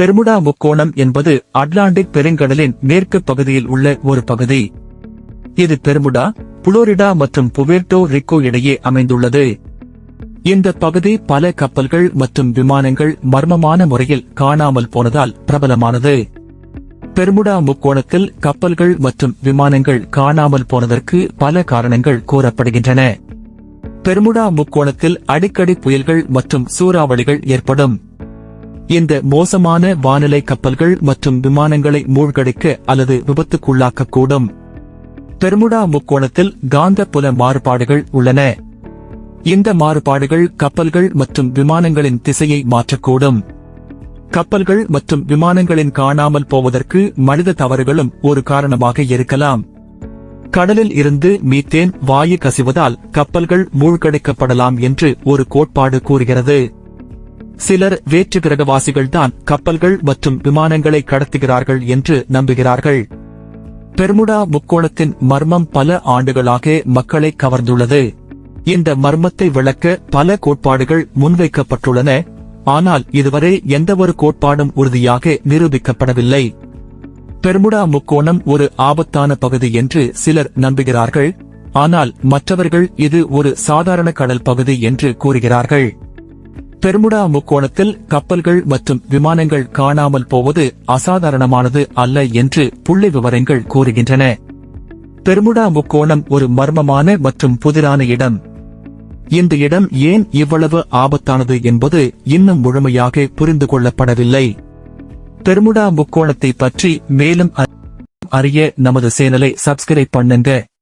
Bermuda முக்கோணம் என்பது Atlantic பெருங்கடலின் மேற்கு பகுதியில் உள்ள ஒரு பகுதி. இது பெர்முடா, புளோரிடா மற்றும் புவேர்ட்டோ ரிக்கோ இடையே அமைந்துள்ளது. இந்த பகுதி பல கப்பல்கள் மற்றும் விமானங்கள் மர்மமான முறையில் காணாமல் போனதால் பிரபலமானது. பெர்முடா முக்கோணத்தில் கப்பல்கள் மற்றும் விமானங்கள் காணாமல் போனதற்கு பல காரணங்கள் கூறப்படுகின்றன. பெர்முடா முக்கோணத்தில் அடிக்கடி புயல்கள் மற்றும் சூறாவளிகள் ஏற்படும். இந்த மோசமான வானிலை கப்பல்கள் மற்றும் விமானங்களை மூழ்கடிக்க அல்லது விபத்துக்குள்ளாக்கக்கூடும். பெர்முடா முக்கோணத்தில் காந்த புல மாறுபாடுகள் உள்ளன. இந்த மாறுபாடுகள் கப்பல்கள் மற்றும் விமானங்களின் திசையை மாற்றக்கூடும். கப்பல்கள் மற்றும் விமானங்களின் காணாமல் போவதற்கு மனித தவறுகளும் ஒரு காரணமாக இருக்கலாம். கடலில் இருந்து மீத்தேன் வாயு கசிவதால் கப்பல்கள் மூழ்கடிக்கப்படலாம் என்று ஒரு கோட்பாடு கூறுகிறது. சிலர் வேற்று கிரகவாசிகள்தான் கப்பல்கள் மற்றும் விமானங்களை கடத்துகிறார்கள் என்று நம்புகிறார்கள். பெர்முடா முக்கோணத்தின் மர்மம் பல ஆண்டுகளாக மக்களை கவர்ந்துள்ளது. இந்த மர்மத்தை விளக்க பல கோட்பாடுகள் முன்வைக்கப்பட்டுள்ளன, ஆனால் இதுவரை எந்தவொரு கோட்பாடும் உறுதியாக நிரூபிக்கப்படவில்லை. பெர்முடா முக்கோணம் ஒரு ஆபத்தான பகுதி என்று சிலர் நம்புகிறார்கள், ஆனால் மற்றவர்கள் இது ஒரு சாதாரண கடல் பகுதி என்று கூறுகிறார்கள். பெர்முடா முக்கோணத்தில் கப்பல்கள் மற்றும் விமானங்கள் காணாமல் போவது அசாதாரணமானது அல்ல என்று புள்ளிவிவரங்கள் கூறுகின்றன. பெர்முடா முக்கோணம் ஒரு மர்மமான மற்றும் புதிரான இடம். இந்த இடம் ஏன் இவ்வளவு ஆபத்தானது என்பது இன்னும் முழுமையாக புரிந்து கொள்ளப்படவில்லை. பெர்முடா முக்கோணத்தை பற்றி மேலும் அறிய நமது சேனலை சப்ஸ்கிரைப் பண்ணுங்க.